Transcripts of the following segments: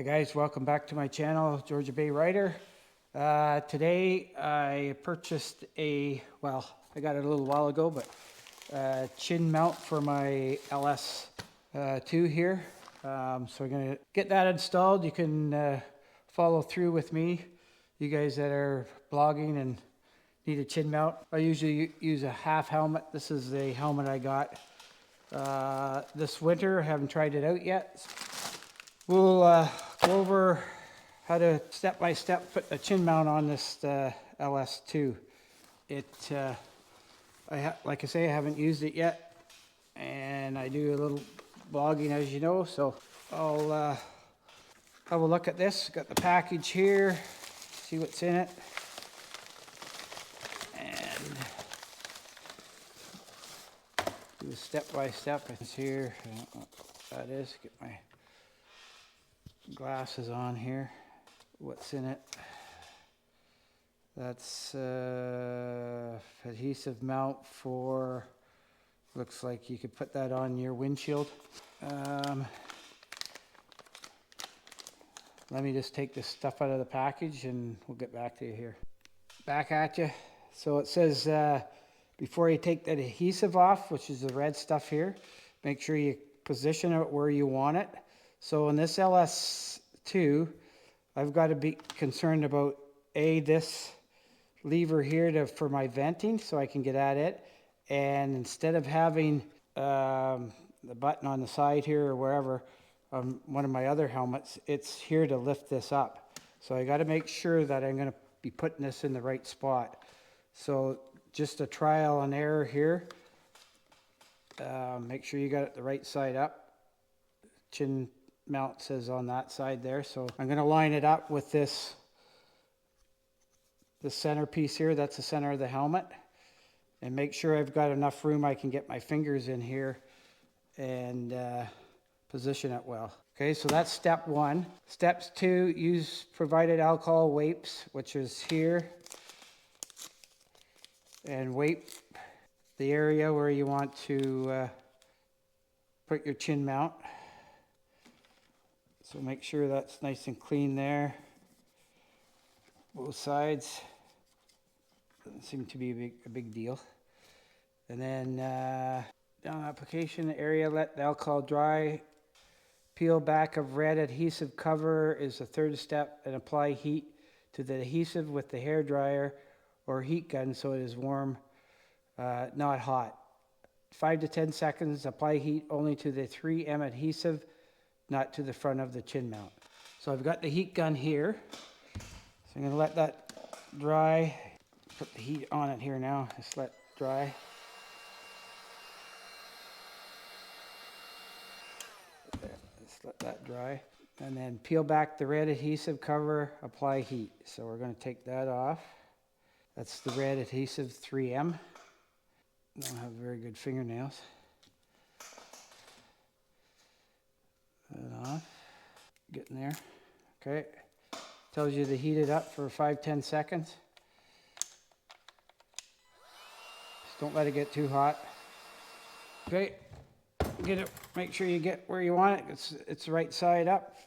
Hi guys, welcome back to my channel, Georgia Bay Rider. Today I purchased I got it a little while ago, but chin mount for my LS2 here. So I'm going to get that installed. You can follow through with me. You guys that are blogging and need a chin mount. I usually use a half helmet. This is the helmet I got this winter. I haven't tried it out yet. We'll go over how to step-by-step put a chin mount on this LS2. Like I say, I haven't used it yet, and I do a little blogging, as you know. So I'll have a look at this. Got the package here. See what's in it, and do a step-by-step. It's here. I don't know what that is. Get my glasses on here. What's in it? That's adhesive mount for, looks like you could put that on your windshield. Let me just take this stuff out of the package and we'll get back to you here. Back at you. So it says before you take that adhesive off, which is the red stuff here, make sure you position it where you want it. So in this LS2, I've got to be concerned about this lever here for my venting, so I can get at it. And instead of having the button on the side here or wherever, one of my other helmets, it's here to lift this up. So I got to make sure that I'm going to be putting this in the right spot. So just a trial and error here. Make sure you got it the right side up. Chin mount says on that side there, so I'm going to line it up with the centerpiece here. That's the center of the helmet, and make sure I've got enough room I can get my fingers in here and position it well. Okay, so that's step one. Steps two, use provided alcohol wipes, which is here, and wipe the area where you want to put your chin mount. So make sure that's nice and clean there, both sides. Doesn't seem to be a big deal. And then down application area, let the alcohol dry. Peel back of red adhesive cover is the third step, and apply heat to the adhesive with the hair dryer or heat gun so it is warm, not hot. 5 to 10 seconds, apply heat only to the 3M adhesive, not to the front of the chin mount. So I've got the heat gun here. So I'm going to let that dry. Put the heat on it here now. Just let it dry. Just let that dry. And then peel back the red adhesive cover, apply heat. So we're going to take that off. That's the red adhesive 3M. Don't have very good fingernails. That off. Getting there. Okay. Tells you to heat it up for 5-10 seconds. Just don't let it get too hot. Okay. Get it. Make sure you get where you want it. It's the right side up.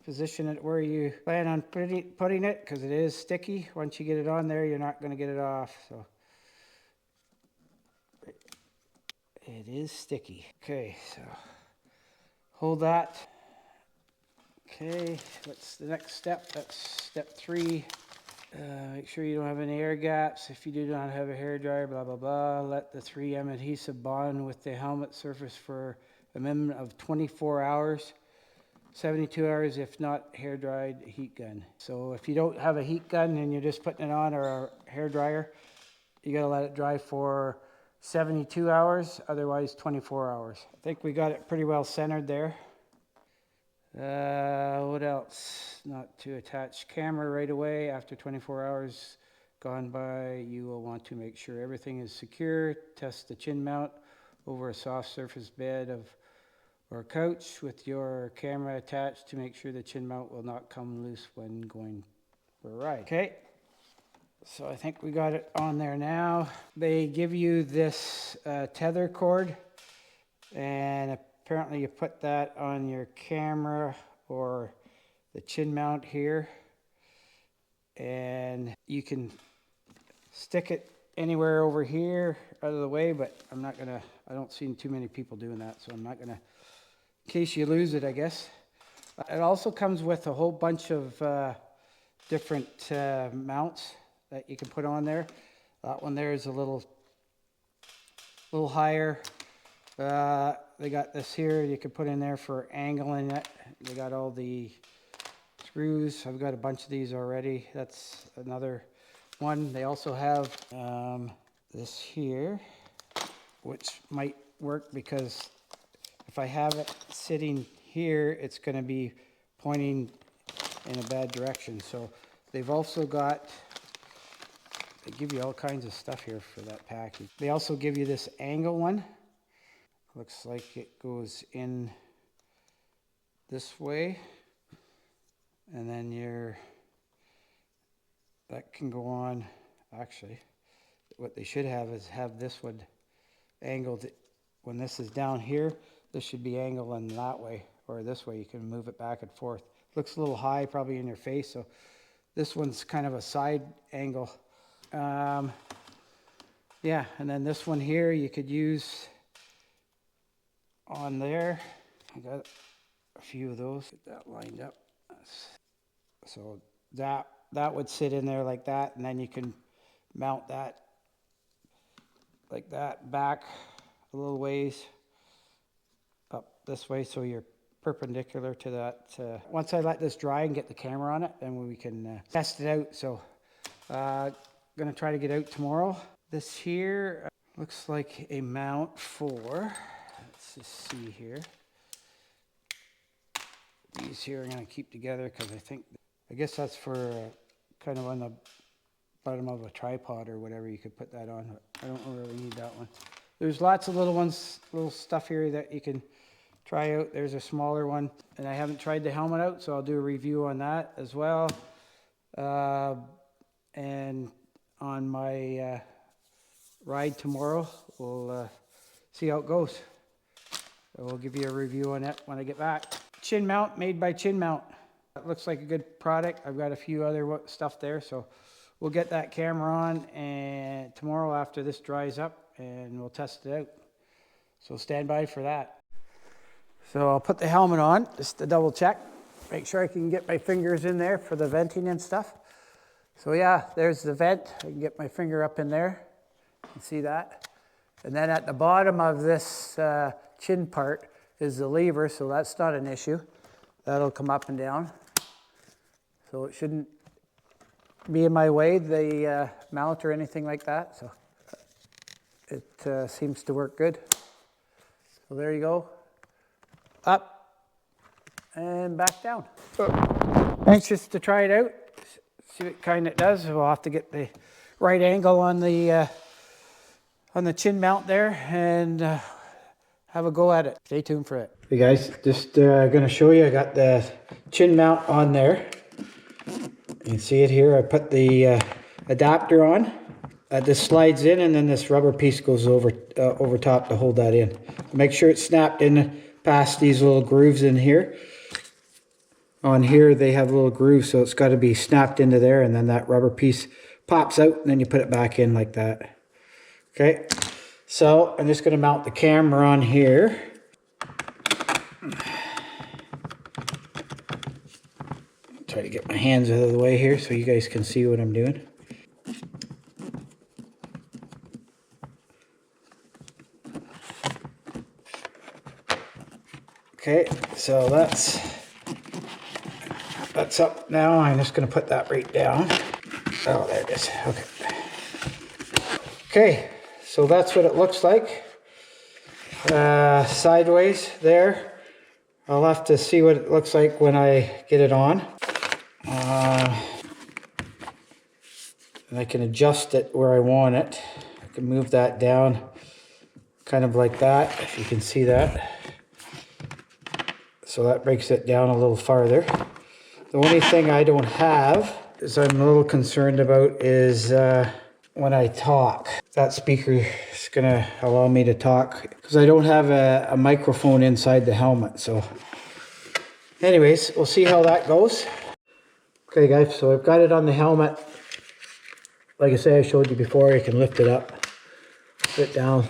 Position it where you plan on putting it, because it is sticky. Once you get it on there, you're not going to get it off. So it is sticky. Okay, so hold that. Okay, what's the next step? That's step 3. Make sure you don't have any air gaps. If you do not have a hair dryer, blah, blah, blah. Let the 3M adhesive bond with the helmet surface for a minimum of 24 hours. 72 hours if not hair dried heat gun. So if you don't have a heat gun and you're just putting it on, or a hair dryer, you got to let it dry for 72 hours, otherwise 24 hours. I think we got it pretty well centered there. What else? Not to attach camera right away. After 24 hours gone by, you will want to make sure everything is secure. Test the chin mount over a soft surface bed or a couch with your camera attached to make sure the chin mount will not come loose when going for a ride. Okay, so I think we got it on there now. They give you this tether cord, and apparently you put that on your camera or the chin mount here, and you can stick it anywhere over here out of the way, but I don't see too many people doing that, so I'm not gonna, in case you lose it, I guess. It also comes with a whole bunch of different mounts that you can put on there. That one there is a little higher. They got this here you can put in there for angling it. They got all the screws. I've got a bunch of these already. That's another one. They also have this here, which might work because if I have it sitting here, it's going to be pointing in a bad direction. So they've also got, they give you all kinds of stuff here for that package. They also give you this angle one. Looks like it goes in this way, and then that can go on. Actually, what they should have is have this one angled. When this is down here, this should be angled in that way, or this way. You can move it back and forth. Looks a little high probably in your face, so this one's kind of a side angle. Yeah, and then this one here you could use on there. I got a few of those. Get that lined up. So that would sit in there like that, and then you can mount that like that back a little ways up this way, so you're perpendicular to that. Once I let this dry and get the camera on it, then we can test it out. So gonna try to get out tomorrow. This here looks like a mount for, let's just see here. These here I'm gonna keep together because I guess that's for kind of on the bottom of a tripod or whatever. You could put that on, but I don't really need that one. There's lots of little ones, little stuff here that you can try out. There's a smaller one, and I haven't tried the helmet out, so I'll do a review on that as well. And on my ride tomorrow, we'll see how it goes. We'll give you a review on it when I get back. Chin mount, made by Chin Mount. It looks like a good product. I've got a few other stuff there, so we'll get that camera on and tomorrow after this dries up, and we'll test it out. So stand by for that. So I'll put the helmet on just to double check, make sure I can get my fingers in there for the venting and stuff. So yeah, there's the vent. I can get my finger up in there. You can see that. And then at the bottom of this chin part is the lever, so that's not an issue. That'll come up and down. So it shouldn't be in my way, the mount or anything like that. So it seems to work good. So there you go. Up and back down. So anxious to try it out, see what kind it does. We'll have to get the right angle on the chin mount there and have a go at it. Stay tuned for it. Hey guys, just gonna show you. I got the chin mount on there. You can see it here. I put the adapter on. This slides in, and then this rubber piece goes over top to hold that in. Make sure it's snapped in past these little grooves in here. On here they have little grooves, so it's got to be snapped into there, and then that rubber piece pops out, and then you put it back in like that. Okay, so I'm just going to mount the camera on here. Try to get my hands out of the way here so you guys can see what I'm doing. Okay, so that's up now. I'm just going to put that right down. Oh, there it is. Okay. Okay, so that's what it looks like. Sideways there. I'll have to see what it looks like when I get it on. And I can adjust it where I want it. I can move that down kind of like that, if you can see that. So that breaks it down a little farther. The only thing I don't have is I'm a little concerned about is when I talk. That speaker is going to allow me to talk because I don't have a microphone inside the helmet. So Anyways, we'll see how that goes. Okay guys, so I've got it on the helmet. Like I say, I showed you before, you can lift it up, sit down.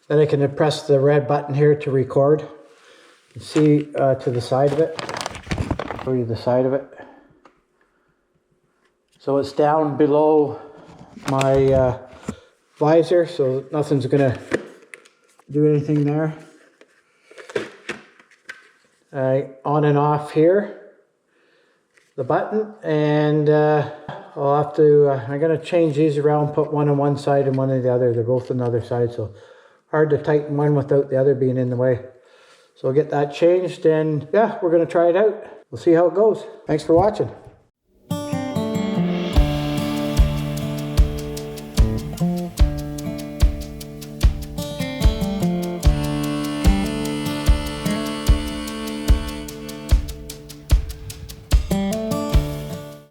Then I can press the red button here to record. See to the side of it. Show you the side of it. So it's down below my visor, so nothing's gonna do anything there. On and off here, the button, and I'll have to, I'm gonna change these around, put one on one side and one on the other. They're both on the other side, so hard to tighten one without the other being in the way. So I'll get that changed, and yeah, we're gonna try it out. We'll see how it goes. Thanks for watching.